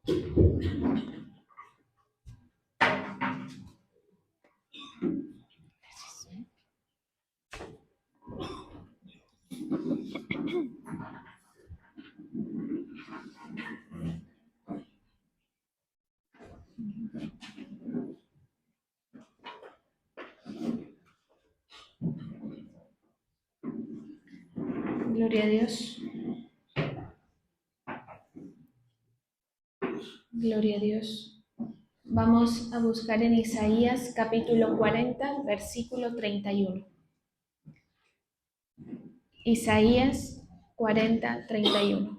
Gloria a Dios. Gloria a Dios. Vamos a buscar en Isaías capítulo 40, versículo 31. Isaías 40, 31.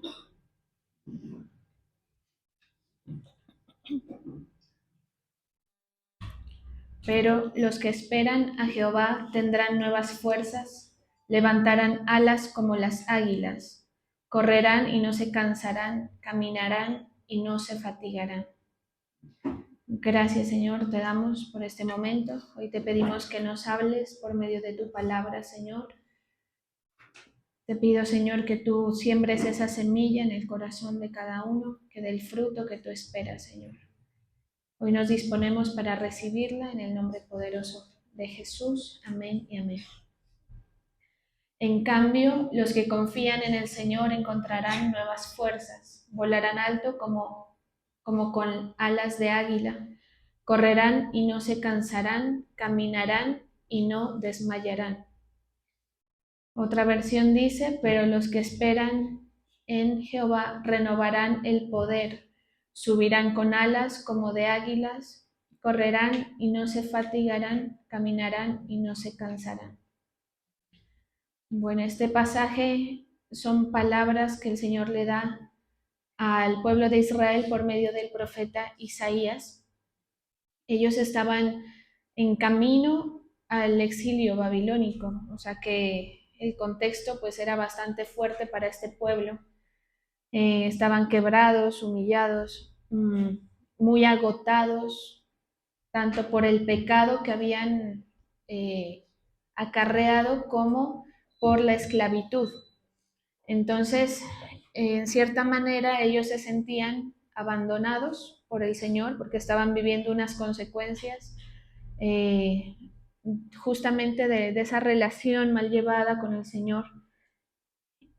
Pero los que esperan a Jehová tendrán nuevas fuerzas, levantarán alas como las águilas, correrán y no se cansarán, caminarán y no se fatigarán. Gracias, Señor, te damos por este momento. Hoy te pedimos que nos hables por medio de tu palabra, Señor. Te pido, Señor, que tú siembres esa semilla en el corazón de cada uno, que dé el fruto que tú esperas, Señor. Hoy nos disponemos para recibirla en el nombre poderoso de Jesús. Amén y amén. En cambio, los que confían en el Señor encontrarán nuevas fuerzas, volarán alto como con alas de águila, correrán y no se cansarán, caminarán y no desmayarán. Otra versión dice, pero los que esperan en Jehová renovarán el poder, subirán con alas como de águilas, correrán y no se fatigarán, caminarán y no se cansarán. Bueno, este pasaje son palabras que el Señor le da al pueblo de Israel por medio del profeta Isaías. Ellos estaban en camino al exilio babilónico, o sea que el contexto pues era bastante fuerte para este pueblo. Estaban quebrados, humillados, muy agotados, tanto por el pecado que habían acarreado como por la esclavitud. Entonces, en cierta manera, ellos se sentían abandonados por el Señor porque estaban viviendo unas consecuencias justamente de esa relación mal llevada con el Señor.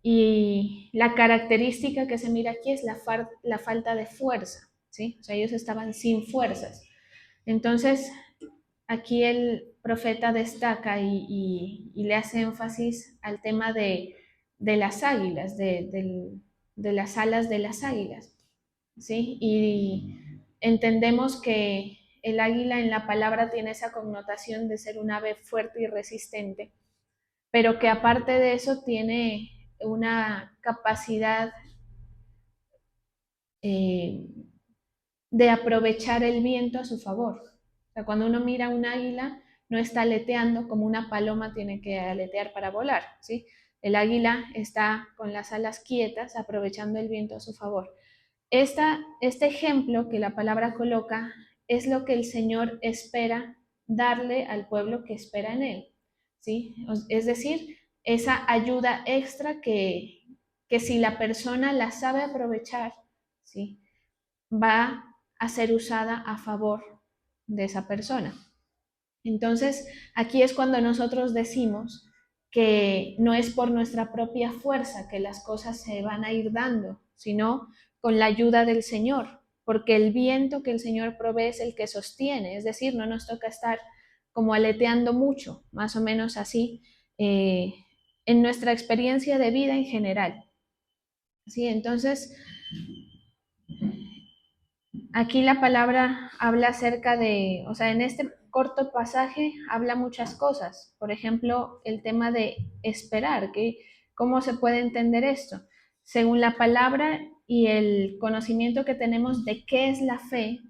Y la característica que se mira aquí es la falta de fuerza, ¿sí? O sea, ellos estaban sin fuerzas. Entonces, aquí el profeta destaca y le hace énfasis al tema de las águilas, de las alas de las águilas, ¿sí? Y entendemos que el águila en la palabra tiene esa connotación de ser un ave fuerte y resistente, pero que aparte de eso tiene una capacidad de aprovechar el viento a su favor. O sea, cuando uno mira un águila, no está aleteando como una paloma tiene que aletear para volar, ¿sí? El águila está con las alas quietas, aprovechando el viento a su favor. Este ejemplo que la palabra coloca es lo que el Señor espera darle al pueblo que espera en Él, ¿sí? Es decir, esa ayuda extra que si la persona la sabe aprovechar, ¿sí? Va a ser usada a favor de esa persona. Entonces, aquí es cuando nosotros decimos que no es por nuestra propia fuerza que las cosas se van a ir dando, sino con la ayuda del Señor, porque el viento que el Señor provee es el que sostiene, es decir, no nos toca estar como aleteando mucho, más o menos así, en nuestra experiencia de vida en general. ¿Sí? Entonces, aquí la palabra habla acerca de, o sea, en este corto pasaje habla muchas cosas. Por ejemplo, el tema de esperar, ¿cómo se puede entender esto? Según la palabra y el conocimiento que tenemos de qué es la fe,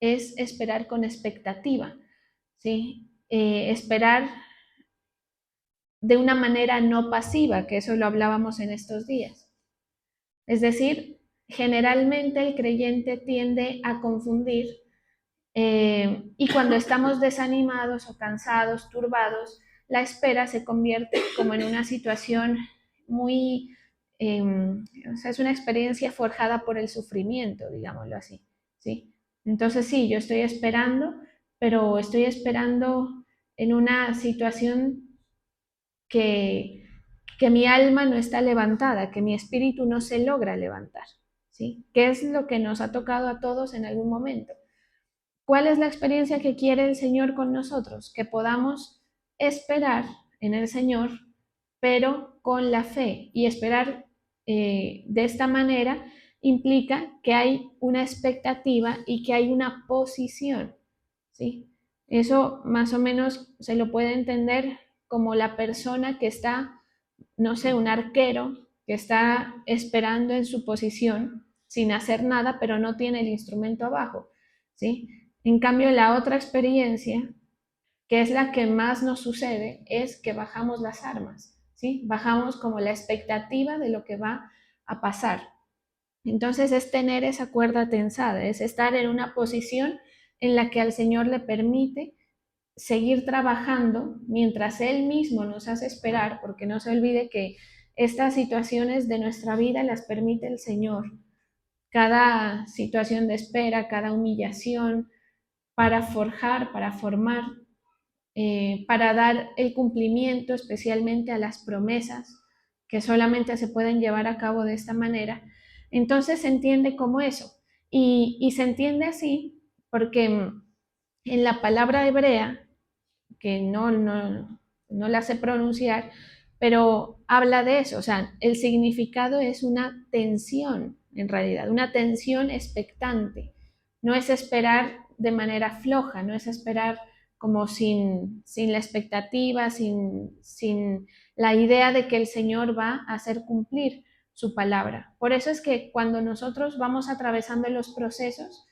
es esperar con expectativa, ¿sí? Esperar de una manera no pasiva, que eso lo hablábamos en estos días. Es decir, generalmente el creyente tiende a confundir y cuando estamos desanimados o cansados, turbados, la espera se convierte como en una situación muy o sea, es una experiencia forjada por el sufrimiento, digámoslo así, ¿sí? Entonces sí, yo estoy esperando, pero estoy esperando en una situación que, que mi alma no está levantada, que mi espíritu no se logra levantar, ¿sí? ¿Qué es lo que nos ha tocado a todos en algún momento? ¿Cuál es la experiencia que quiere el Señor con nosotros? Que podamos esperar en el Señor, pero con la fe. Y esperar de esta manera implica que hay una expectativa y que hay una posición, ¿sí? Eso más o menos se lo puede entender como la persona que está, no sé, un arquero que está esperando en su posición sin hacer nada, pero no tiene el instrumento abajo, ¿sí? En cambio, la otra experiencia, que es la que más nos sucede, es que bajamos las armas, ¿sí? Bajamos como la expectativa de lo que va a pasar. Entonces es tener esa cuerda tensada, es estar en una posición en la que al Señor le permite seguir trabajando mientras Él mismo nos hace esperar, porque no se olvide que estas situaciones de nuestra vida las permite el Señor. Cada situación de espera, cada humillación, para forjar, para formar, para dar el cumplimiento especialmente a las promesas que solamente se pueden llevar a cabo de esta manera. Entonces se entiende como eso. Y se entiende así porque en la palabra hebrea, que no la sé pronunciar, pero habla de eso, o sea, el significado es una tensión, en realidad, una tensión expectante. No es esperar de manera floja, no es esperar como sin la expectativa, sin la idea de que el Señor va a hacer cumplir su palabra. Por eso es que cuando nosotros vamos atravesando los procesos,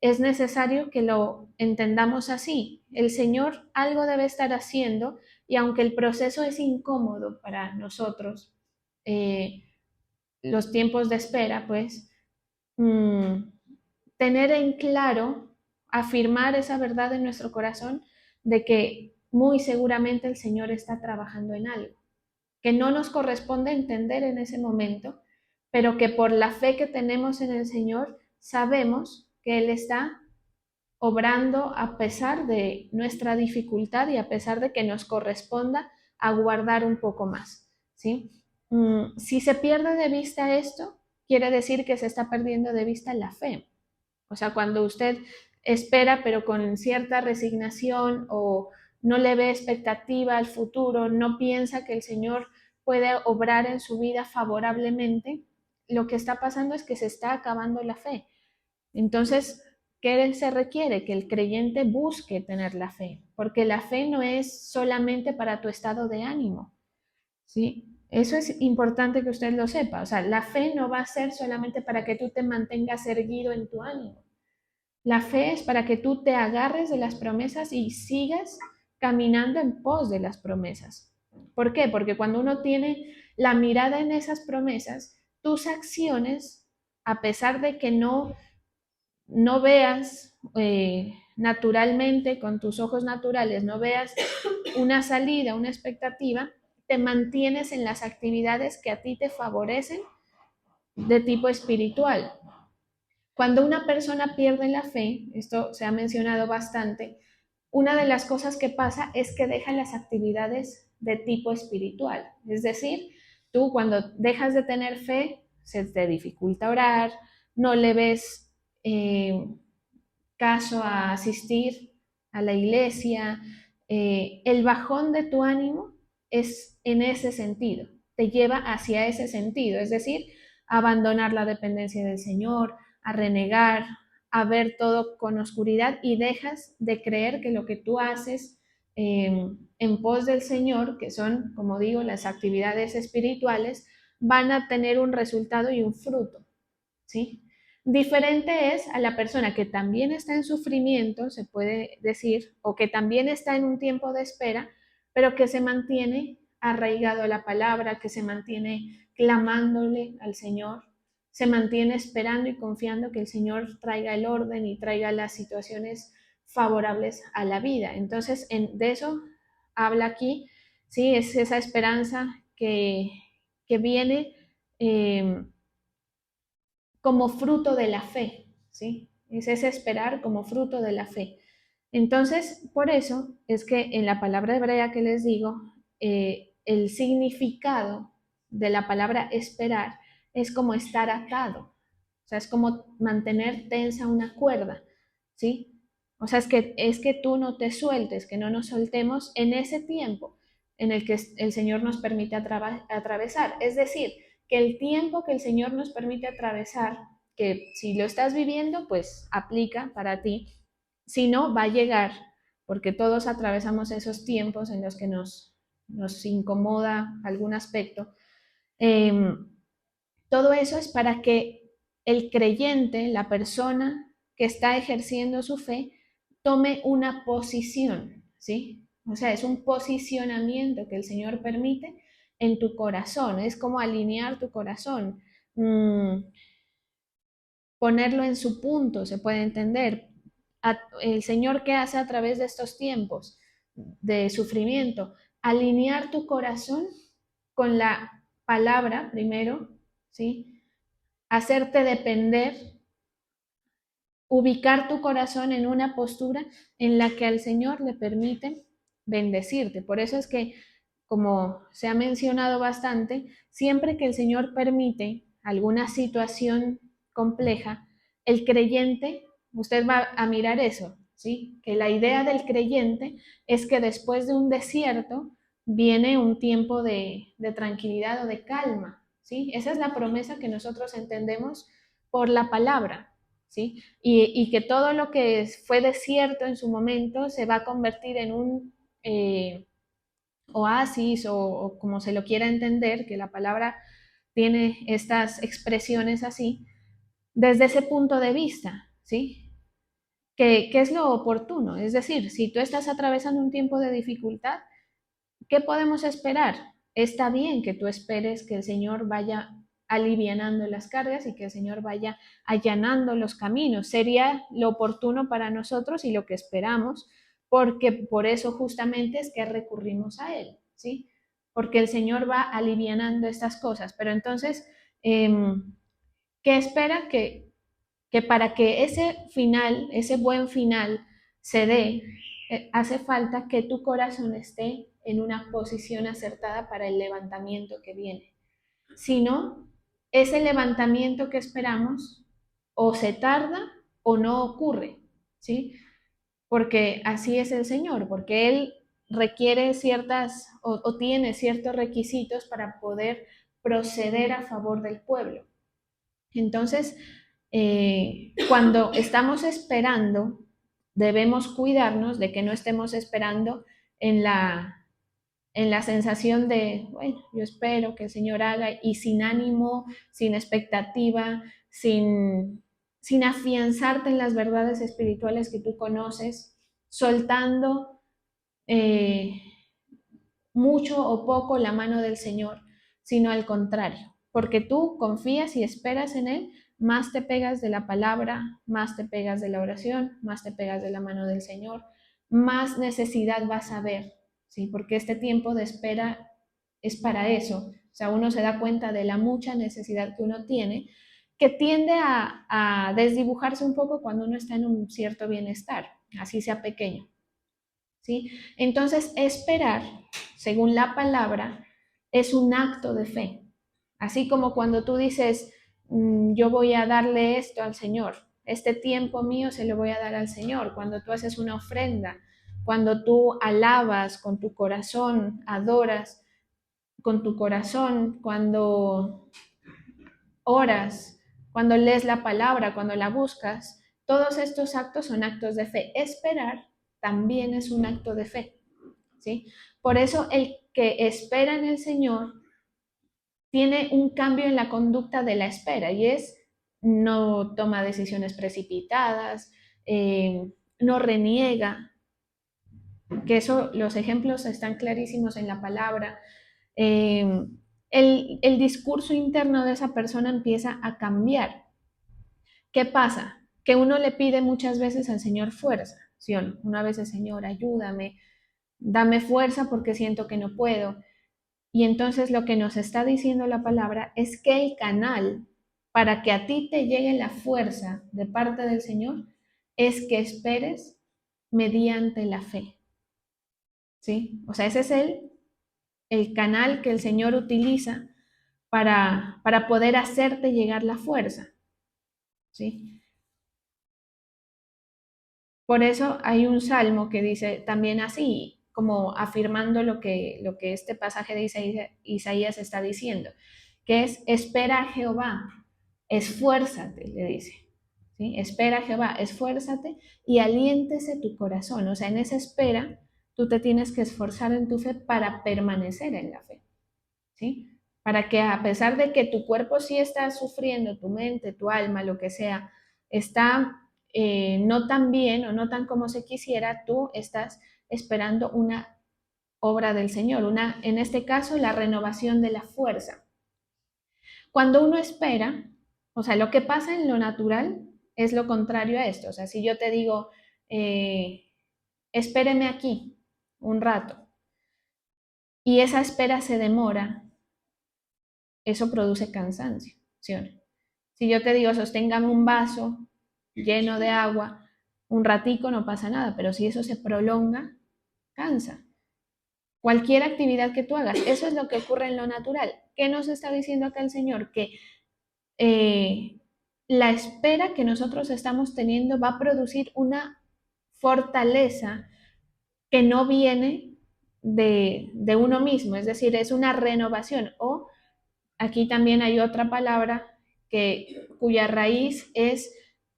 es necesario que lo entendamos así. El Señor algo debe estar haciendo y aunque el proceso es incómodo para nosotros, eh, los tiempos de espera, pues, mmm, tener en claro, afirmar esa verdad en nuestro corazón de que muy seguramente el Señor está trabajando en algo, que no nos corresponde entender en ese momento, pero que por la fe que tenemos en el Señor sabemos que Él está obrando a pesar de nuestra dificultad y a pesar de que nos corresponda aguardar un poco más, ¿sí? Si se pierde de vista esto, quiere decir que se está perdiendo de vista la fe. O sea, cuando usted espera pero con cierta resignación o no le ve expectativa al futuro, no piensa que el Señor puede obrar en su vida favorablemente, lo que está pasando es que se está acabando la fe. Entonces, ¿qué se requiere? Que el creyente busque tener la fe, porque la fe no es solamente para tu estado de ánimo, ¿sí? Eso es importante que usted lo sepa. O sea, la fe no va a ser solamente para que tú te mantengas erguido en tu ánimo. La fe es para que tú te agarres de las promesas y sigas caminando en pos de las promesas. ¿Por qué? Porque cuando uno tiene la mirada en esas promesas, tus acciones, a pesar de que no veas naturalmente, con tus ojos naturales, no veas una salida, una expectativa, te mantienes en las actividades que a ti te favorecen de tipo espiritual. Cuando una persona pierde la fe, esto se ha mencionado bastante, una de las cosas que pasa es que deja las actividades de tipo espiritual. Es decir, tú cuando dejas de tener fe, se te dificulta orar, no le ves caso a asistir a la iglesia, el bajón de tu ánimo es en ese sentido, te lleva hacia ese sentido, es decir, a abandonar la dependencia del Señor, a renegar, a ver todo con oscuridad y dejas de creer que lo que tú haces en pos del Señor, que son, como digo, las actividades espirituales, van a tener un resultado y un fruto, ¿sí? Diferente es a la persona que también está en sufrimiento, se puede decir, o que también está en un tiempo de espera, pero que se mantiene arraigado a la palabra, que se mantiene clamándole al Señor, se mantiene esperando y confiando que el Señor traiga el orden y traiga las situaciones favorables a la vida. Entonces, de eso habla aquí, ¿sí? Es esa esperanza que viene como fruto de la fe, ¿sí? Es ese esperar como fruto de la fe. Entonces, por eso es que en la palabra hebrea que les digo, el significado de la palabra esperar es como estar atado, o sea, es como mantener tensa una cuerda, ¿sí? O sea, es que tú no te sueltes, que no nos soltemos en ese tiempo en el que el Señor nos permite atravesar. Es decir, que el tiempo que el Señor nos permite atravesar, que si lo estás viviendo, pues aplica para ti, si no, va a llegar, porque todos atravesamos esos tiempos en los que nos incomoda algún aspecto. Eh, Todo eso es para que el creyente, la persona que está ejerciendo su fe, tome una posición, ¿sí? O sea, es un posicionamiento que el Señor permite en tu corazón, es como alinear tu corazón, ponerlo en su punto, se puede entender. El Señor que hace a través de estos tiempos de sufrimiento, alinear tu corazón con la palabra primero, ¿sí? Hacerte depender, ubicar tu corazón en una postura en la que al Señor le permite bendecirte. Por eso es que, como se ha mencionado bastante, siempre que el Señor permite alguna situación compleja, el creyente, usted va a mirar eso, ¿sí? Que la idea del creyente es que después de un desierto viene un tiempo de tranquilidad o de calma, ¿sí? Esa es la promesa que nosotros entendemos por la palabra, ¿sí? Y que todo lo que fue desierto en su momento se va a convertir en un oasis o como se lo quiera entender, que la palabra tiene estas expresiones así, desde ese punto de vista, ¿sí? ¿Qué es lo oportuno? Es decir, si tú estás atravesando un tiempo de dificultad, ¿qué podemos esperar? Está bien que tú esperes que el Señor vaya alivianando las cargas y que el Señor vaya allanando los caminos. Sería lo oportuno para nosotros y lo que esperamos, porque por eso justamente es que recurrimos a Él, ¿sí? Porque el Señor va alivianando estas cosas. Pero entonces, ¿qué espera? Que para que ese final, ese buen final se dé, hace falta que tu corazón esté en una posición acertada para el levantamiento que viene. Si no, ese levantamiento que esperamos o se tarda o no ocurre, ¿sí? Porque así es el Señor, porque Él requiere ciertas o tiene ciertos requisitos para poder proceder a favor del pueblo. Entonces, cuando estamos esperando, debemos cuidarnos de que no estemos esperando en la sensación de, bueno, yo espero que el Señor haga y sin ánimo, sin expectativa, sin afianzarte en las verdades espirituales que tú conoces, soltando eh, mucho o poco la mano del Señor, sino al contrario, porque tú confías y esperas en Él, más te pegas de la palabra, más te pegas de la oración, más te pegas de la mano del Señor, más necesidad vas a ver, ¿sí? Porque este tiempo de espera es para eso, o sea, uno se da cuenta de la mucha necesidad que uno tiene, que tiende a desdibujarse un poco cuando uno está en un cierto bienestar, así sea pequeño. ¿Sí? Entonces, esperar, según la palabra, es un acto de fe. Así como cuando tú dices, yo voy a darle esto al Señor, este tiempo mío se lo voy a dar al Señor. Cuando tú haces una ofrenda, cuando tú alabas con tu corazón, adoras con tu corazón, cuando oras, cuando lees la palabra, cuando la buscas, todos estos actos son actos de fe. Esperar también es un acto de fe. ¿Sí? Por eso el que espera en el Señor tiene un cambio en la conducta de la espera y es no toma decisiones precipitadas, no reniega, que eso los ejemplos están clarísimos en la palabra. Eh, el discurso interno de esa persona empieza a cambiar. ¿Qué pasa? Que uno le pide muchas veces al Señor fuerza, ¿sí o no? Una vez el Señor, ayúdame, dame fuerza porque siento que no puedo. Y entonces lo que nos está diciendo la palabra es que el canal para que a ti te llegue la fuerza de parte del Señor es que esperes mediante la fe. ¿Sí? O sea, ese es el canal que el Señor utiliza para poder hacerte llegar la fuerza. ¿Sí? Por eso hay un salmo que dice también así, como afirmando lo que este pasaje de Isaías está diciendo, que es, espera a Jehová, esfuérzate, le dice. ¿Sí? Espera a Jehová, esfuérzate y aliéntese tu corazón. O sea, en esa espera, tú te tienes que esforzar en tu fe para permanecer en la fe. ¿Sí? Para que a pesar de que tu cuerpo sí está sufriendo, tu mente, tu alma, lo que sea, está no tan bien o no tan como se quisiera, tú estás esperando una obra del Señor, en este caso, la renovación de la fuerza. Cuando uno espera, o sea, lo que pasa en lo natural es lo contrario a esto. O sea, si yo te digo, espéreme aquí un rato, y esa espera se demora, eso produce cansancio, ¿sí o no? Si yo te digo, sosténgame un vaso lleno de agua, un ratico no pasa nada, pero si eso se prolonga, cansa. Cualquier actividad que tú hagas, eso es lo que ocurre en lo natural. ¿Qué nos está diciendo acá el Señor? Que eh, la espera que nosotros estamos teniendo va a producir una fortaleza que no viene de uno mismo, es decir, es una renovación. O aquí también hay otra palabra cuya raíz es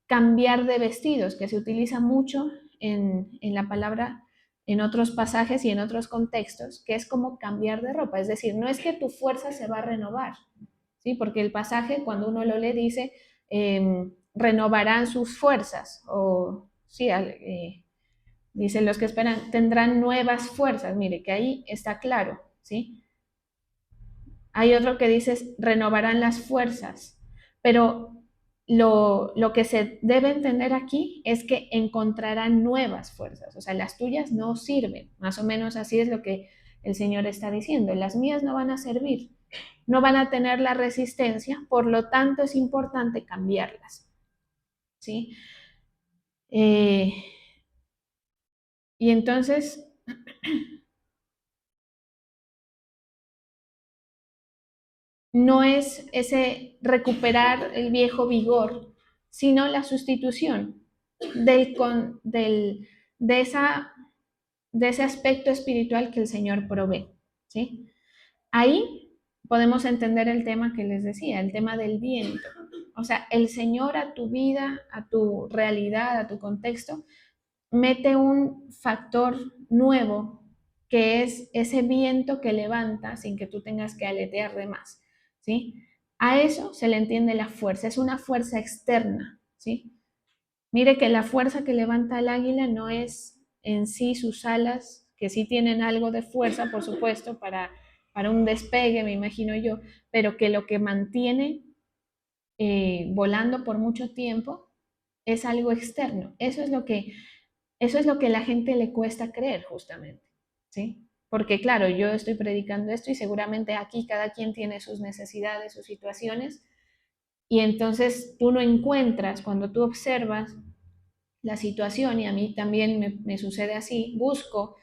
cambiar de vestidos, que se utiliza mucho en la palabra en otros pasajes y en otros contextos, que es como cambiar de ropa. Es decir, no es que tu fuerza se va a renovar, ¿sí? Porque el pasaje, cuando uno lo lee, dice, renovarán sus fuerzas, o sí, dicen los que esperan, tendrán nuevas fuerzas. Mire, que ahí está claro, ¿sí? Hay otro que dice, renovarán las fuerzas, pero lo que se debe entender aquí es que encontrarán nuevas fuerzas, o sea, las tuyas no sirven, más o menos así es lo que el Señor está diciendo, las mías no van a servir, no van a tener la resistencia, por lo tanto es importante cambiarlas, ¿sí? Eh, y entonces, no es ese recuperar el viejo vigor, sino la sustitución del, con, del, de, esa, de ese aspecto espiritual que el Señor provee. ¿Sí? Ahí podemos entender el tema que les decía, el tema del viento. O sea, el Señor a tu vida, a tu realidad, a tu contexto, mete un factor nuevo que es ese viento que levanta sin que tú tengas que aletear de más, ¿sí? A eso se le entiende la fuerza, es una fuerza externa, ¿sí? Mire que la fuerza que levanta el águila no es en sí sus alas, que sí tienen algo de fuerza, por supuesto, para un despegue, me imagino yo, pero que lo que mantiene volando por mucho tiempo es algo externo. Eso es lo que a la gente le cuesta creer justamente, ¿sí? Porque claro, yo estoy predicando esto y seguramente aquí cada quien tiene sus necesidades, sus situaciones, y entonces tú no encuentras, cuando tú observas la situación, y a mí también me sucede así, busco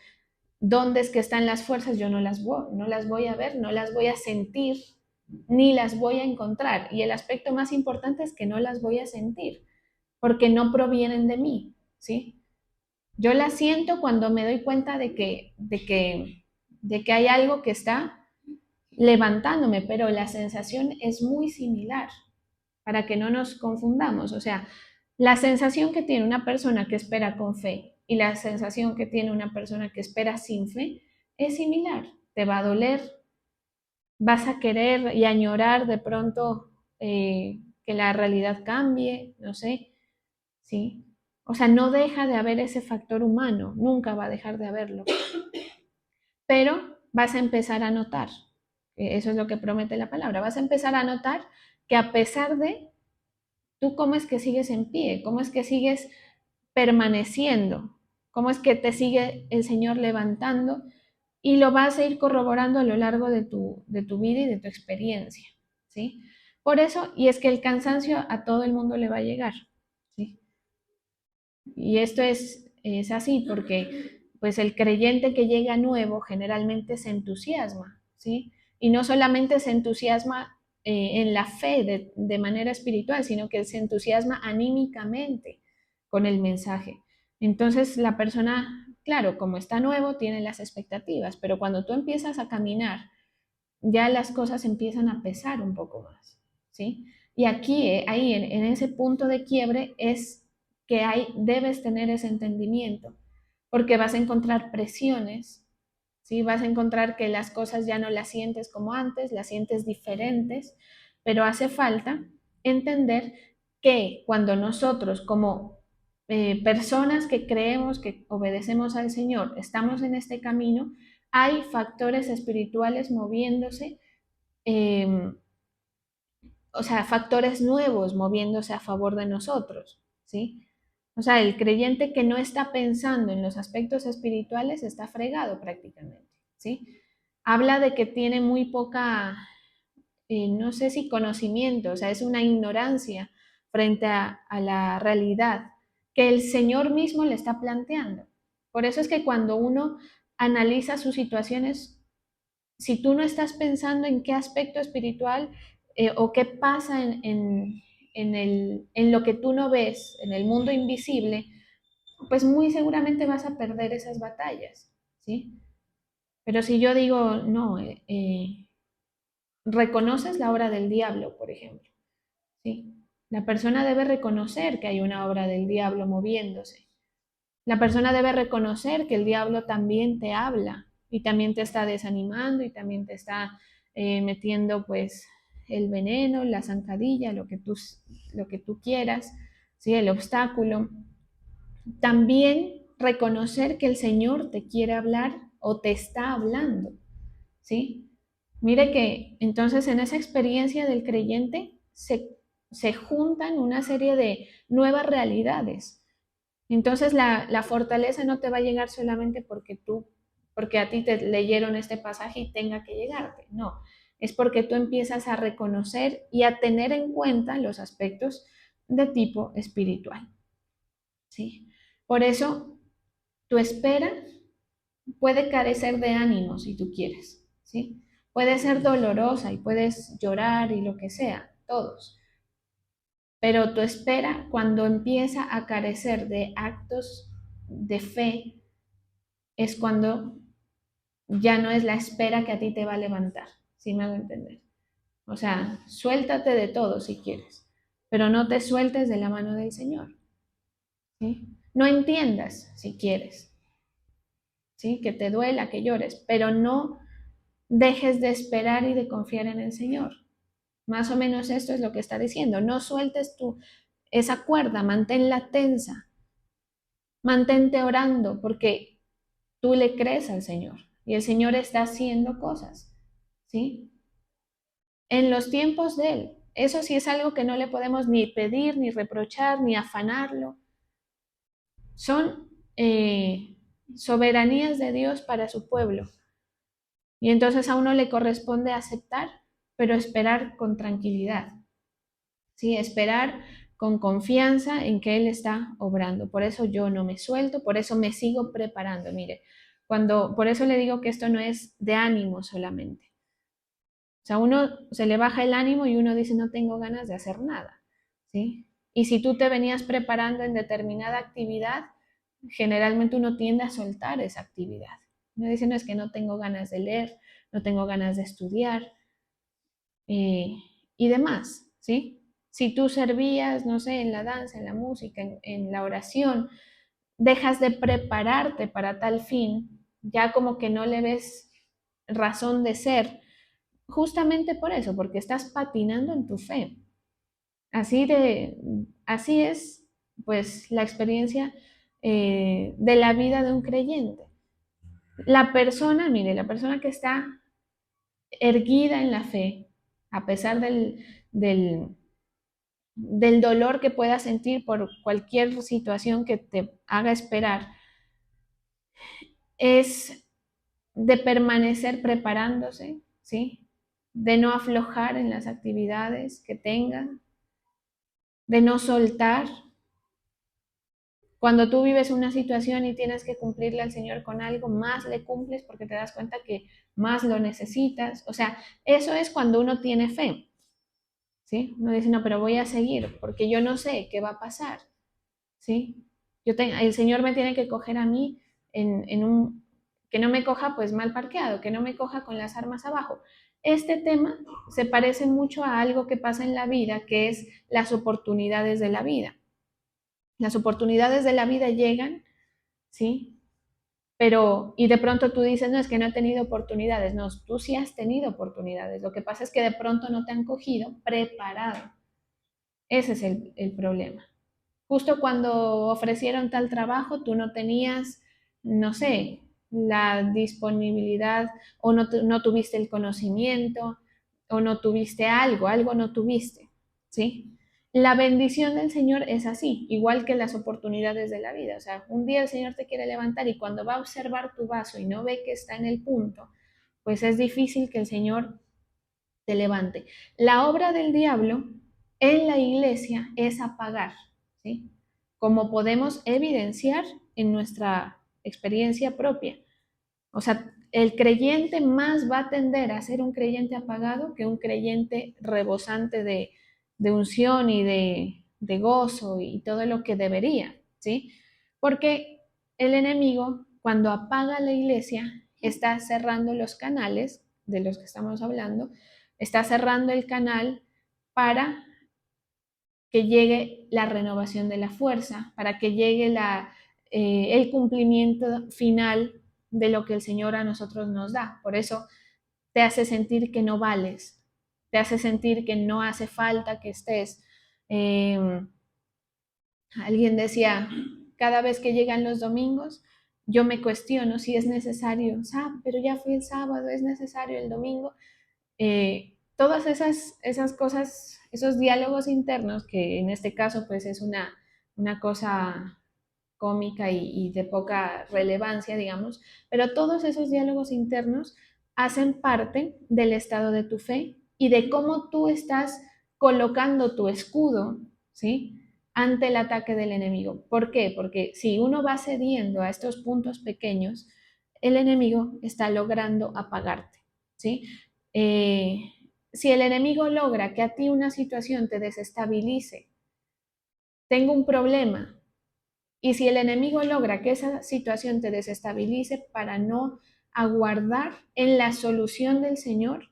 dónde es que están las fuerzas, yo no las voy a ver, no las voy a sentir, ni las voy a encontrar. Y el aspecto más importante es que no las voy a sentir, porque no provienen de mí, ¿sí? Yo la siento cuando me doy cuenta de que hay algo que está levantándome, pero la sensación es muy similar, para que no nos confundamos. O sea, la sensación que tiene una persona que espera con fe y la sensación que tiene una persona que espera sin fe es similar. Te va a doler, vas a querer y añorar de pronto que la realidad cambie, no sé, ¿sí? O sea, no deja de haber ese factor humano, nunca va a dejar de haberlo, pero vas a empezar a notar, eso es lo que promete la palabra, vas a empezar a notar que a pesar de, tú cómo es que sigues en pie, cómo es que sigues permaneciendo, cómo es que te sigue el Señor levantando y lo vas a ir corroborando a lo largo de tu vida y de tu experiencia, ¿sí? Por eso, y es que el cansancio a todo el mundo le va a llegar, ¿sí? Y esto es así porque pues el creyente que llega nuevo generalmente se entusiasma, ¿sí? Y no solamente se entusiasma en la fe de manera espiritual, sino que se entusiasma anímicamente con el mensaje. Entonces la persona, claro, como está nuevo, tiene las expectativas, pero cuando tú empiezas a caminar, ya las cosas empiezan a pesar un poco más, ¿sí? Y aquí, ahí, en ese punto de quiebre es que debes tener ese entendimiento, porque vas a encontrar presiones, ¿sí? Vas a encontrar que las cosas ya no las sientes como antes, las sientes diferentes, pero hace falta entender que cuando nosotros como personas que creemos, que obedecemos al Señor, estamos en este camino, hay factores espirituales moviéndose, eh, o sea, factores nuevos moviéndose a favor de nosotros, ¿sí? O sea, el creyente que no está pensando en los aspectos espirituales está fregado prácticamente, ¿sí? Habla de que tiene muy poca, no sé si conocimiento, o sea, es una ignorancia frente a la realidad que el Señor mismo le está planteando. Por eso es que cuando uno analiza sus situaciones, si tú no estás pensando en qué aspecto espiritual o qué pasa en lo que tú no ves, en el mundo invisible, pues muy seguramente vas a perder esas batallas, ¿sí? Pero si yo digo, no, reconoces la obra del diablo, por ejemplo, ¿sí? La persona debe reconocer que hay una obra del diablo moviéndose. La persona debe reconocer que el diablo también te habla y también te está desanimando y también te está metiendo pues el veneno, la zancadilla, lo que tú quieras, ¿sí? El obstáculo. También reconocer que el Señor te quiere hablar o te está hablando, ¿sí? Mire que entonces en esa experiencia del creyente se juntan una serie de nuevas realidades. Entonces la fortaleza no te va a llegar solamente porque a ti te leyeron este pasaje y tenga que llegarte, no, es porque tú empiezas a reconocer y a tener en cuenta los aspectos de tipo espiritual, ¿sí? Por eso tu espera puede carecer de ánimo si tú quieres, ¿sí? Puede ser dolorosa y puedes llorar y lo que sea, todos, pero tu espera, cuando empieza a carecer de actos de fe, es cuando ya no es la espera que a ti te va a levantar, ¿sí me hago entender? O sea, suéltate de todo si quieres, pero no te sueltes de la mano del Señor, ¿sí? No entiendas si quieres, ¿sí? Que te duela, que llores, pero no dejes de esperar y de confiar en el Señor. Más o menos esto es lo que está diciendo. No sueltes esa cuerda, manténla tensa, mantente orando porque tú le crees al Señor y el Señor está haciendo cosas, ¿sí? En los tiempos de Él. Eso sí es algo que no le podemos ni pedir, ni reprochar, ni afanarlo. Son soberanías de Dios para su pueblo. Y entonces a uno le corresponde aceptar, pero esperar con tranquilidad, ¿sí? Esperar con confianza en que Él está obrando. Por eso yo no me suelto, por eso me sigo preparando. Mire, por eso le digo que esto no es de ánimo solamente. O sea, uno se le baja el ánimo y uno dice, no tengo ganas de hacer nada, ¿sí? Y si tú te venías preparando en determinada actividad, generalmente uno tiende a soltar esa actividad. Uno dice, no, es que no tengo ganas de leer, no tengo ganas de estudiar eh, y demás, ¿sí? Si tú servías, no sé, en la danza, en la música, en la oración, dejas de prepararte para tal fin, ya como que no le ves razón de ser, justamente por eso, porque estás patinando en tu fe. Así es, pues, la experiencia de la vida de un creyente. La persona, mire, la persona que está erguida en la fe, a pesar del dolor que pueda sentir por cualquier situación que te haga esperar, es de permanecer preparándose, ¿sí? De no aflojar en las actividades que tengan, de no soltar. Cuando tú vives una situación y tienes que cumplirle al Señor con algo, más le cumples porque te das cuenta que más lo necesitas. O sea, eso es cuando uno tiene fe, ¿sí? Uno dice, no, pero voy a seguir porque yo no sé qué va a pasar, ¿sí? El Señor me tiene que coger a mí que no me coja pues mal parqueado, que no me coja con las armas abajo. Este tema se parece mucho a algo que pasa en la vida, que es las oportunidades de la vida. Las oportunidades de la vida llegan, ¿sí? Pero, y de pronto tú dices, no, es que no he tenido oportunidades. No, tú sí has tenido oportunidades. Lo que pasa es que de pronto no te han cogido preparado. Ese es el problema. Justo cuando ofrecieron tal trabajo, tú no tenías, no sé, la disponibilidad o no tuviste el conocimiento o no tuviste algo no tuviste, ¿sí? La bendición del Señor es así, igual que las oportunidades de la vida. O sea, un día el Señor te quiere levantar y cuando va a observar tu vaso y no ve que está en el punto, pues es difícil que el Señor te levante. La obra del diablo en la iglesia es apagar, ¿sí? Como podemos evidenciar en nuestra experiencia propia. O sea, el creyente más va a tender a ser un creyente apagado que un creyente rebosante de unción y de gozo y todo lo que debería, ¿sí? Porque el enemigo, cuando apaga la iglesia, está cerrando los canales de los que estamos hablando, está cerrando el canal para que llegue la renovación de la fuerza, para que llegue el cumplimiento final de lo que el Señor a nosotros nos da. Por eso te hace sentir que no vales, te hace sentir que no hace falta que estés. Alguien decía, cada vez que llegan los domingos, yo me cuestiono si es necesario, pero ya fui el sábado, es necesario el domingo. Todas esas cosas, esos diálogos internos, que en este caso pues es una cosa cómica y de poca relevancia, digamos, pero todos esos diálogos internos hacen parte del estado de tu fe y de cómo tú estás colocando tu escudo, ¿sí? Ante el ataque del enemigo. ¿Por qué? Porque si uno va cediendo a estos puntos pequeños, el enemigo está logrando apagarte, ¿sí? Eh, si el enemigo logra que a ti una situación te desestabilice, tengo un problema, y si el enemigo logra que esa situación te desestabilice para no aguardar en la solución del Señor,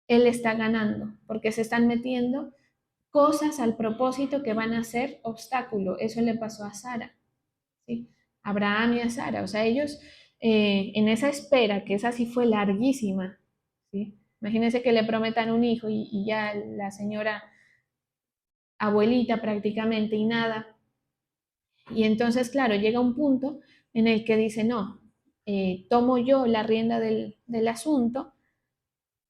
Él está ganando, porque se están metiendo cosas al propósito que van a ser obstáculo. Eso le pasó a Sara, ¿sí? A Abraham y a Sara. O sea, ellos en esa espera, que esa sí fue larguísima, ¿sí? Imagínense que le prometan un hijo y ya la señora abuelita prácticamente y nada. Y entonces, claro, llega un punto en el que dice, no, tomo yo la rienda del asunto,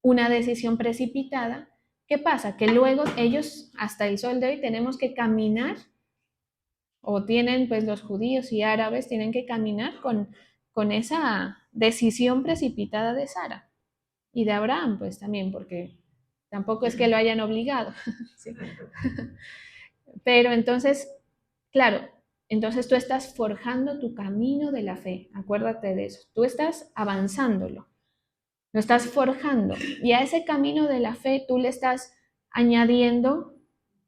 una decisión precipitada. ¿Qué pasa? Que luego ellos, hasta el sol de hoy, tenemos que caminar, o tienen pues los judíos y árabes, tienen que caminar con esa decisión precipitada de Sara y de Abraham, pues también, porque tampoco es que lo hayan obligado. ¿Sí? Pero entonces, claro, entonces tú estás forjando tu camino de la fe, acuérdate de eso, tú estás avanzándolo, lo estás forjando y a ese camino de la fe tú le estás añadiendo,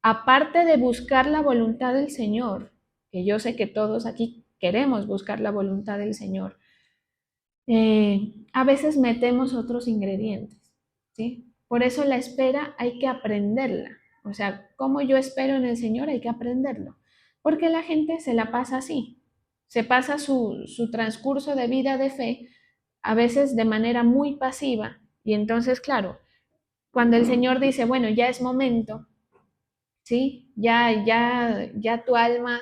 aparte de buscar la voluntad del Señor, que yo sé que todos aquí queremos buscar la voluntad del Señor, a veces metemos otros ingredientes, ¿sí? Por eso la espera hay que aprenderla. O sea, como yo espero en el Señor hay que aprenderlo. Porque la gente se la pasa así. Se pasa su transcurso de vida de fe a veces de manera muy pasiva. Y entonces, claro, cuando el Señor dice, bueno, ya es momento, ¿sí? Ya tu alma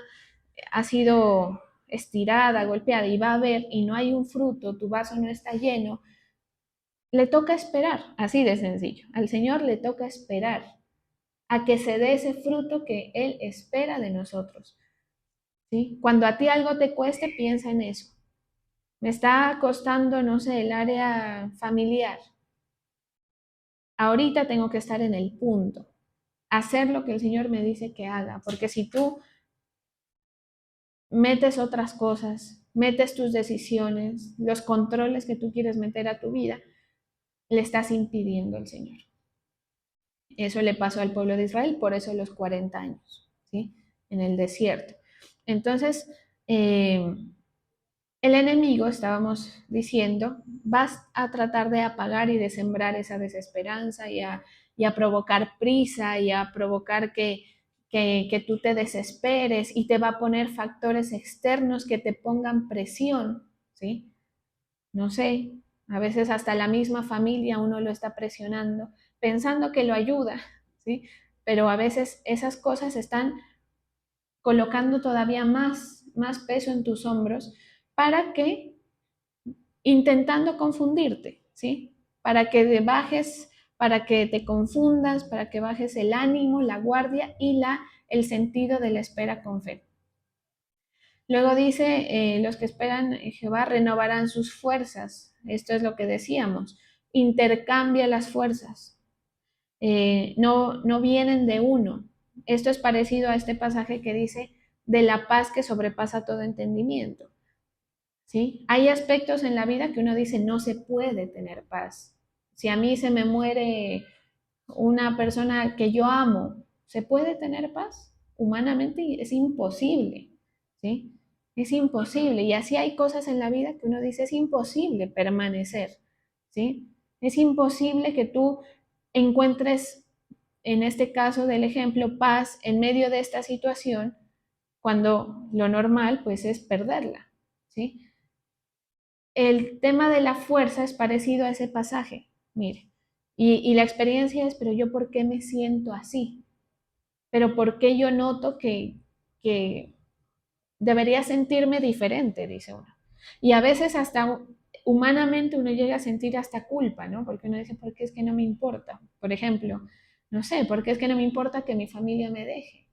ha sido estirada, golpeada y va a ver y no hay un fruto, tu vaso no está lleno, le toca esperar, así de sencillo. Al Señor le toca esperar a que se dé ese fruto que Él espera de nosotros. ¿Sí? Cuando a ti algo te cueste, piensa en eso. Me está costando, no sé, el área familiar. Ahorita tengo que estar en el punto, hacer lo que el Señor me dice que haga, porque si tú metes otras cosas, metes tus decisiones, los controles que tú quieres meter a tu vida, le estás impidiendo al Señor. Eso le pasó al pueblo de Israel, por eso los 40 años, ¿sí? En el desierto. Entonces, el enemigo, estábamos diciendo, vas a tratar de apagar y de sembrar esa desesperanza y a provocar prisa y a provocar que tú te desesperes y te va a poner factores externos que te pongan presión, ¿sí? No sé, a veces hasta la misma familia uno lo está presionando, pensando que lo ayuda, ¿sí? Pero a veces esas cosas están colocando todavía más peso en tus hombros para que, intentando confundirte, ¿sí? Para que bajes, para que te confundas, para que bajes el ánimo, la guardia y el sentido de la espera con fe. Luego dice, los que esperan en Jehová renovarán sus fuerzas. Esto es lo que decíamos. Intercambia las fuerzas. No vienen de uno. Esto es parecido a este pasaje que dice, de la paz que sobrepasa todo entendimiento. ¿Sí? Hay aspectos en la vida que uno dice, no se puede tener paz. Si a mí se me muere una persona que yo amo, ¿se puede tener paz? Humanamente es imposible, ¿sí? Es imposible. Y así hay cosas en la vida que uno dice, es imposible permanecer, ¿sí? Es imposible que tú encuentres, en este caso del ejemplo, paz en medio de esta situación, cuando lo normal, pues, es perderla, ¿sí? El tema de la fuerza es parecido a ese pasaje, mire, y la experiencia es, pero yo por qué me siento así, pero por qué yo noto que debería sentirme diferente, dice uno. Y a veces hasta humanamente uno llega a sentir hasta culpa, ¿no? Porque uno dice, ¿por qué es que no me importa? Por ejemplo, no sé, ¿por qué es que no me importa que mi familia me deje?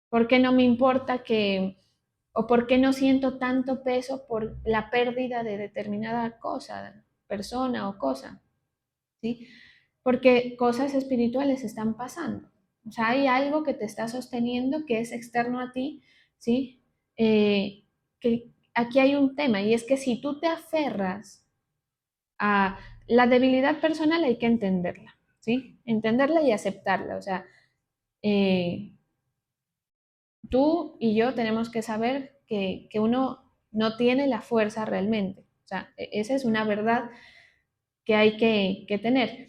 ¿Por qué no me importa o por qué no siento tanto peso por la pérdida de determinada cosa, persona o cosa? ¿Sí? Porque cosas espirituales están pasando. O sea, hay algo que te está sosteniendo que es externo a ti, ¿sí? Que aquí hay un tema y es que si tú te aferras a la debilidad personal hay que entenderla, ¿sí? Entenderla y aceptarla. O sea, eh, tú y yo tenemos que saber que uno no tiene la fuerza realmente. O sea, esa es una verdad que hay que tener.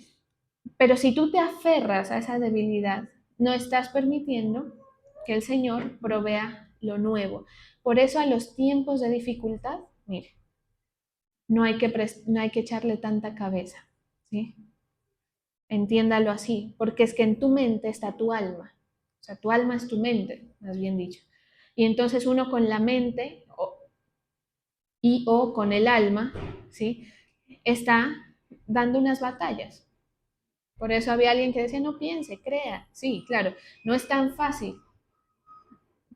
Pero si tú te aferras a esa debilidad, no estás permitiendo que el Señor provea lo nuevo. Por eso a los tiempos de dificultad, mire, no hay que echarle tanta cabeza, ¿sí? Entiéndalo así, porque es que en tu mente está tu alma. O sea, tu alma es tu mente, más bien dicho. Y entonces uno con la mente o con el alma, ¿sí? Está dando unas batallas. Por eso había alguien que decía, no piense, crea. Sí, claro, no es tan fácil.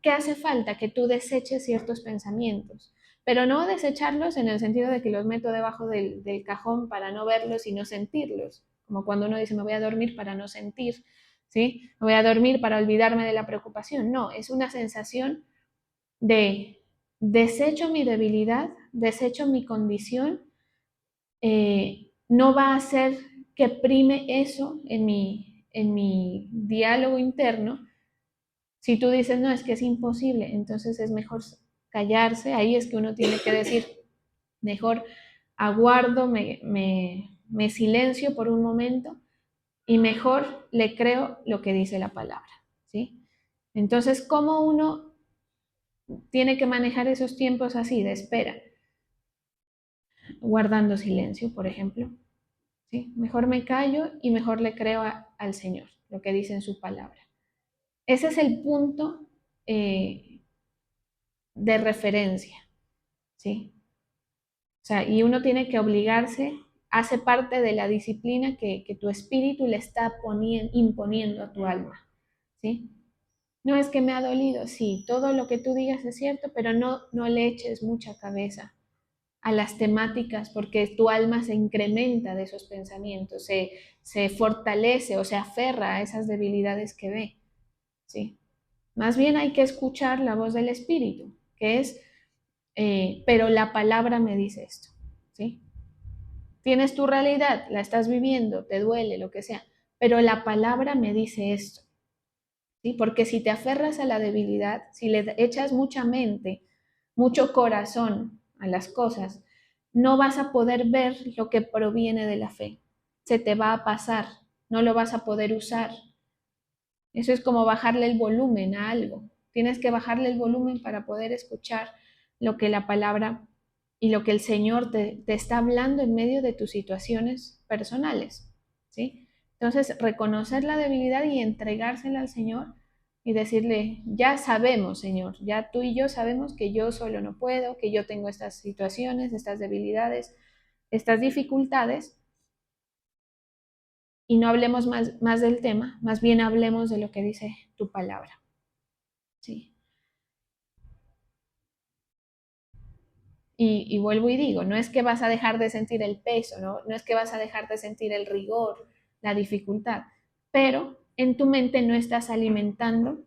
¿Qué hace falta? Que tú deseches ciertos pensamientos, pero no desecharlos en el sentido de que los meto debajo del cajón para no verlos y no sentirlos, como cuando uno dice, me voy a dormir para no sentir, ¿sí? Me voy a dormir para olvidarme de la preocupación. No, es una sensación de desecho mi debilidad, desecho mi condición, no va a hacer que prime eso en mi diálogo interno. Si tú dices, no, es que es imposible, entonces es mejor callarse, ahí es que uno tiene que decir, mejor aguardo, me silencio por un momento y mejor le creo lo que dice la palabra, ¿sí? Entonces, ¿cómo uno tiene que manejar esos tiempos así de espera? Guardando silencio, por ejemplo, ¿sí? Mejor me callo y mejor le creo al Señor, lo que dice en su palabra. Ese es el punto de referencia, ¿sí? O sea, y uno tiene que obligarse, hace parte de la disciplina que tu espíritu le está imponiendo a tu alma, ¿sí? No es que me ha dolido, sí, todo lo que tú digas es cierto, pero no le eches mucha cabeza, a las temáticas, porque tu alma se incrementa de esos pensamientos, se fortalece o se aferra a esas debilidades que ve, ¿sí? Más bien hay que escuchar la voz del Espíritu, que es, pero la palabra me dice esto, ¿sí? Tienes tu realidad, la estás viviendo, te duele, lo que sea, pero la palabra me dice esto, ¿sí? Porque si te aferras a la debilidad, si le echas mucha mente, mucho corazón a las cosas, no vas a poder ver lo que proviene de la fe. Se te va a pasar, no lo vas a poder usar. Eso es como bajarle el volumen a algo. Tienes que bajarle el volumen para poder escuchar lo que la palabra y lo que el Señor te está hablando en medio de tus situaciones personales, ¿sí? Entonces, reconocer la debilidad y entregársela al Señor y decirle, ya sabemos, Señor, ya tú y yo sabemos que yo solo no puedo, que yo tengo estas situaciones, estas debilidades, estas dificultades, y no hablemos más del tema, más bien hablemos de lo que dice tu palabra, ¿sí? Y vuelvo y digo, no es que vas a dejar de sentir el peso, no es que vas a dejar de sentir el rigor, la dificultad, pero en tu mente no estás alimentando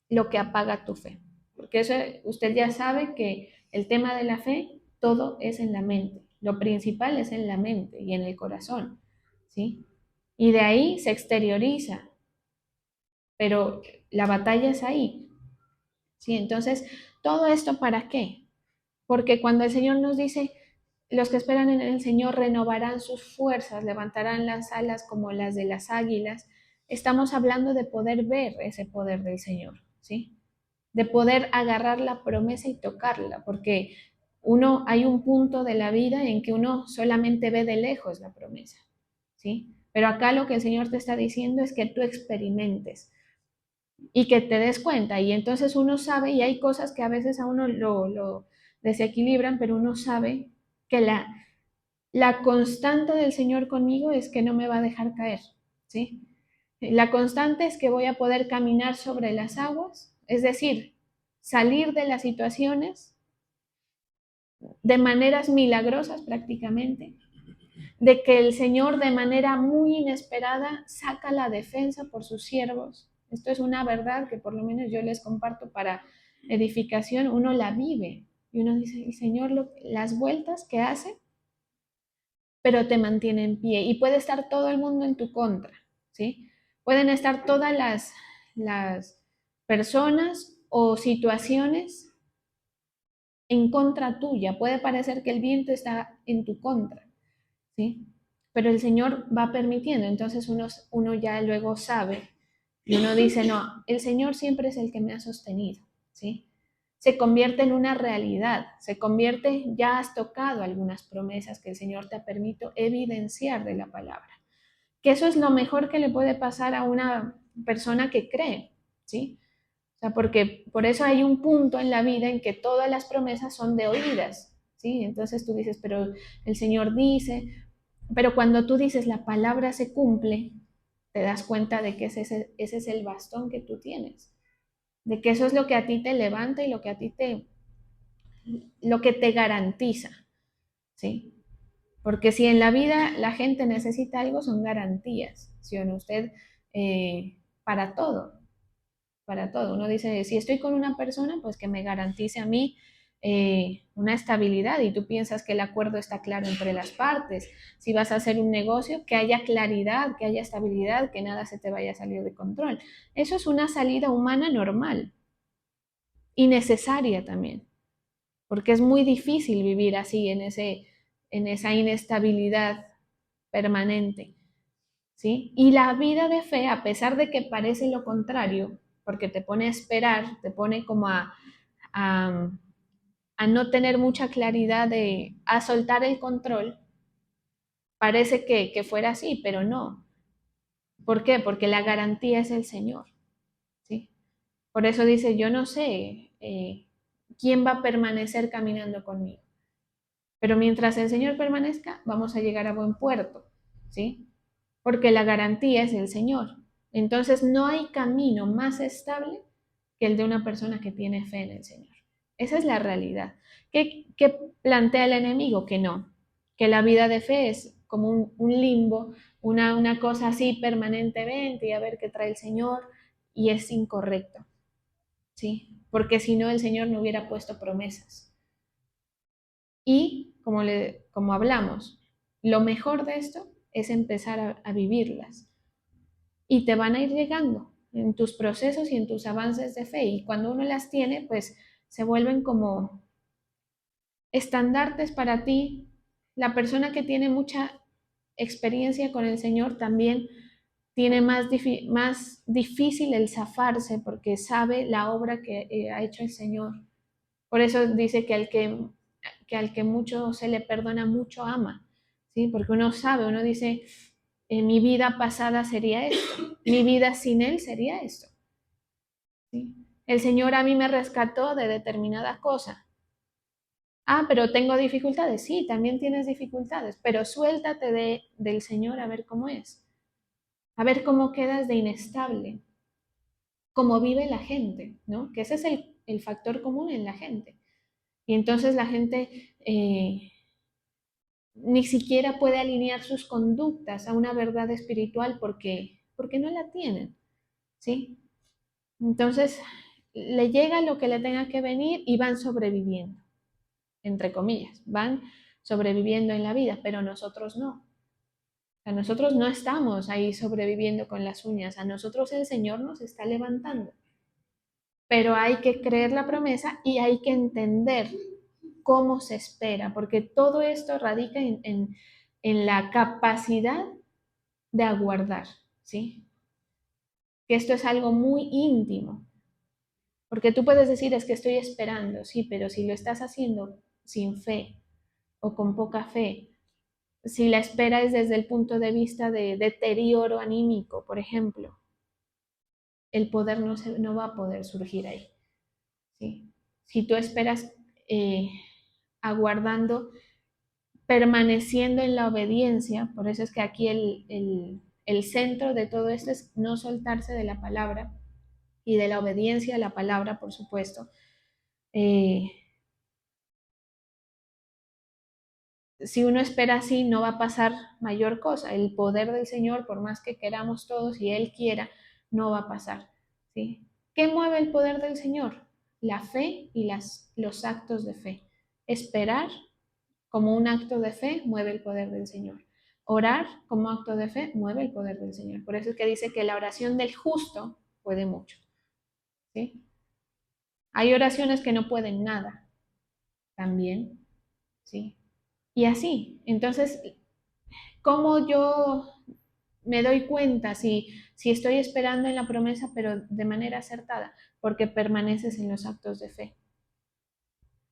lo que apaga tu fe. Porque eso, usted ya sabe que el tema de la fe, todo es en la mente. Lo principal es en la mente y en el corazón, ¿sí? Y de ahí se exterioriza, pero la batalla es ahí, ¿sí? Entonces, ¿todo esto para qué? Porque cuando el Señor nos dice, los que esperan en el Señor renovarán sus fuerzas, levantarán las alas como las de las águilas, estamos hablando de poder ver ese poder del Señor, ¿sí? De poder agarrar la promesa y tocarla, porque hay un punto de la vida en que uno solamente ve de lejos la promesa, ¿sí? Pero acá lo que el Señor te está diciendo es que tú experimentes y que te des cuenta, y entonces uno sabe, y hay cosas que a veces a uno lo desequilibran, pero uno sabe que la constante del Señor conmigo es que no me va a dejar caer, ¿sí? La constante es que voy a poder caminar sobre las aguas, es decir, salir de las situaciones de maneras milagrosas prácticamente, de que el Señor de manera muy inesperada saca la defensa por sus siervos. Esto es una verdad que por lo menos yo les comparto para edificación, uno la vive y uno dice, el Señor las vueltas que hace, pero te mantiene en pie y puede estar todo el mundo en tu contra, ¿sí? Pueden estar todas las personas o situaciones en contra tuya, puede parecer que el viento está en tu contra, ¿sí? Pero el Señor va permitiendo, entonces uno ya luego sabe y uno dice, no, el Señor siempre es el que me ha sostenido, ¿sí? Se convierte en una realidad, se convierte, ya has tocado algunas promesas que el Señor te ha permitido evidenciar de la palabra. Que eso es lo mejor que le puede pasar a una persona que cree, ¿sí? O sea, porque por eso hay un punto en la vida en que todas las promesas son de oídas, ¿sí? Entonces tú dices, pero el Señor dice, pero cuando tú dices la palabra se cumple, te das cuenta de que ese es el bastón que tú tienes, de que eso es lo que a ti te levanta y lo que te garantiza, ¿sí? Porque si en la vida la gente necesita algo, son garantías, ¿sí o no? Usted, para todo, para todo. Uno dice, si estoy con una persona, pues que me garantice a mí una estabilidad y tú piensas que el acuerdo está claro entre las partes. Si vas a hacer un negocio, que haya claridad, que haya estabilidad, que nada se te vaya a salir de control. Eso es una salida humana normal y necesaria también, porque es muy difícil vivir así en esa inestabilidad permanente. ¿Sí? Y la vida de fe, a pesar de que parece lo contrario, porque te pone a esperar, te pone como a, a no tener mucha claridad a soltar el control, parece que fuera así, pero no. ¿Por qué? Porque la garantía es el Señor, ¿sí? Por eso dice, yo no sé quién va a permanecer caminando conmigo, pero mientras el Señor permanezca, vamos a llegar a buen puerto, ¿sí? Porque la garantía es el Señor. Entonces no hay camino más estable que el de una persona que tiene fe en el Señor. Esa es la realidad. ¿Qué plantea el enemigo? Que no, que la vida de fe es como un limbo, una cosa así permanentemente y a ver qué trae el Señor, y es incorrecto, ¿sí? Porque si no, el Señor no hubiera puesto promesas. Y como hablamos, lo mejor de esto es empezar a vivirlas y te van a ir llegando en tus procesos y en tus avances de fe. Y cuando uno las tiene, pues se vuelven como estandartes para ti. La persona que tiene mucha experiencia con el Señor también tiene más difícil el zafarse porque sabe la obra que ha hecho el Señor. Por eso dice que al que mucho se le perdona, mucho ama, ¿sí? Porque uno sabe, uno dice, mi vida pasada sería esto, mi vida sin Él sería esto, ¿sí? El Señor a mí me rescató de determinada cosa. Ah, pero tengo dificultades. Sí, también tienes dificultades, pero suéltate del Señor a ver cómo es, a ver cómo quedas de inestable, cómo vive la gente, ¿no? Que ese es el factor común en la gente. Y entonces la gente ni siquiera puede alinear sus conductas a una verdad espiritual porque no la tienen, ¿sí? Entonces le llega lo que le tenga que venir y van sobreviviendo, entre comillas, van sobreviviendo en la vida, pero nosotros no. A nosotros no estamos ahí sobreviviendo con las uñas, a nosotros el Señor nos está levantando. Pero hay que creer la promesa y hay que entender cómo se espera, porque todo esto radica en la capacidad de aguardar, ¿sí? Que esto es algo muy íntimo, porque tú puedes decir es que estoy esperando, sí, pero si lo estás haciendo sin fe o con poca fe, si la espera es desde el punto de vista de deterioro anímico, por ejemplo, el poder no va a poder surgir ahí, ¿sí? Si tú esperas eh, aguardando, permaneciendo en la obediencia, por eso es que aquí el centro de todo esto es no soltarse de la palabra y de la obediencia a la palabra, por supuesto. Eh, si uno espera así, no va a pasar mayor cosa. El poder del Señor, por más que queramos todos y Él quiera, no va a pasar, ¿sí? ¿Qué mueve el poder del Señor? La fe y los actos de fe. Esperar como un acto de fe mueve el poder del Señor. Orar como acto de fe mueve el poder del Señor. Por eso es que dice que la oración del justo puede mucho, ¿sí? Hay oraciones que no pueden nada también, ¿sí? Y así, entonces, ¿cómo yo me doy cuenta si estoy esperando en la promesa, pero de manera acertada? Porque permaneces en los actos de fe.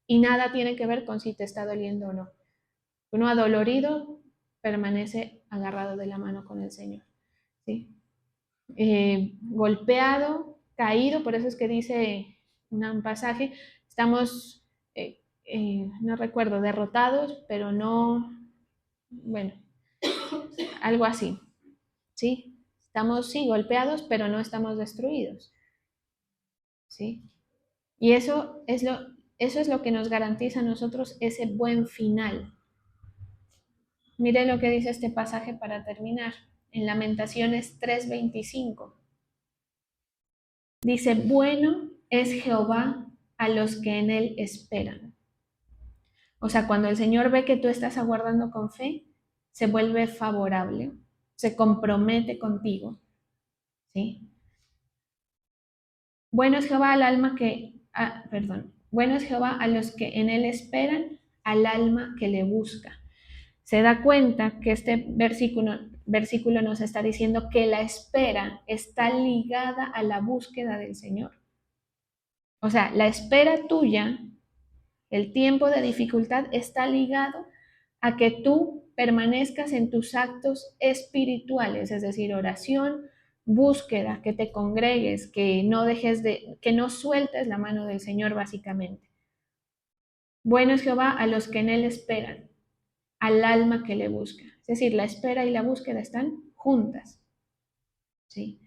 Y nada tiene que ver con si te está doliendo o no. Uno adolorido permanece agarrado de la mano con el Señor, ¿sí? Golpeado, caído, por eso es que dice un pasaje, estamos, no recuerdo, derrotados, pero no, bueno, algo así, ¿sí? Estamos, sí, golpeados, pero no estamos destruidos, ¿sí? Y eso es lo que nos garantiza a nosotros ese buen final. Mire lo que dice este pasaje para terminar, en Lamentaciones 3:25. Dice, bueno es Jehová a los que en él esperan. O sea, cuando el Señor ve que tú estás aguardando con fe, se vuelve favorable, se compromete contigo, ¿sí? Bueno es Jehová al alma bueno es Jehová a los que en él esperan, al alma que le busca. Se da cuenta que este versículo nos está diciendo que la espera está ligada a la búsqueda del Señor. O sea, la espera tuya, el tiempo de dificultad está ligado a que tú permanezcas en tus actos espirituales, es decir, oración, búsqueda, que te congregues, que no sueltes la mano del Señor básicamente. Bueno es Jehová a los que en él esperan, al alma que le busca. Es decir, la espera y la búsqueda están juntas, ¿sí?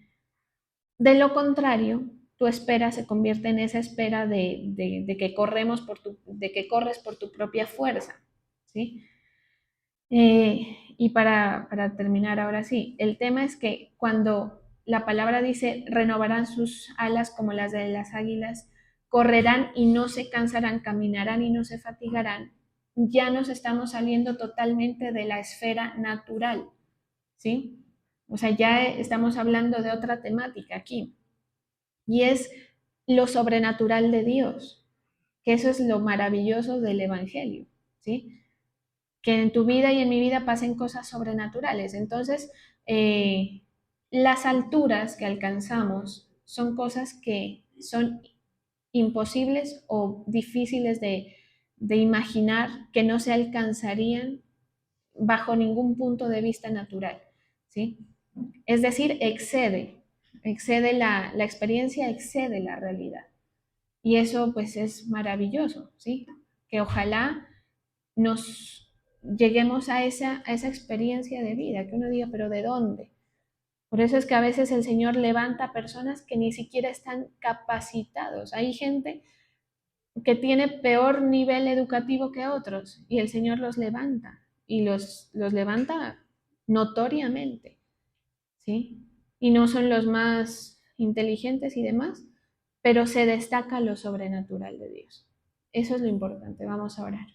De lo contrario, tu espera se convierte en esa espera de que corres por tu propia fuerza, ¿sí? Y para terminar ahora sí, el tema es que cuando la palabra dice renovarán sus alas como las de las águilas, correrán y no se cansarán, caminarán y no se fatigarán, ya nos estamos saliendo totalmente de la esfera natural, ¿sí? O sea, ya estamos hablando de otra temática aquí, y es lo sobrenatural de Dios, que eso es lo maravilloso del Evangelio, ¿sí? Que en tu vida y en mi vida pasen cosas sobrenaturales. Entonces, las alturas que alcanzamos son cosas que son imposibles o difíciles de imaginar, que no se alcanzarían bajo ningún punto de vista natural, ¿sí? Es decir, excede la experiencia, excede la realidad. Y eso pues es maravilloso, ¿sí? Que ojalá nos lleguemos a esa experiencia de vida, que uno diga, pero ¿de dónde? Por eso es que a veces el Señor levanta personas que ni siquiera están capacitados. Hay gente que tiene peor nivel educativo que otros y el Señor los levanta y los levanta notoriamente, ¿sí? Y no son los más inteligentes y demás, pero se destaca lo sobrenatural de Dios. Eso es lo importante. Vamos a orar.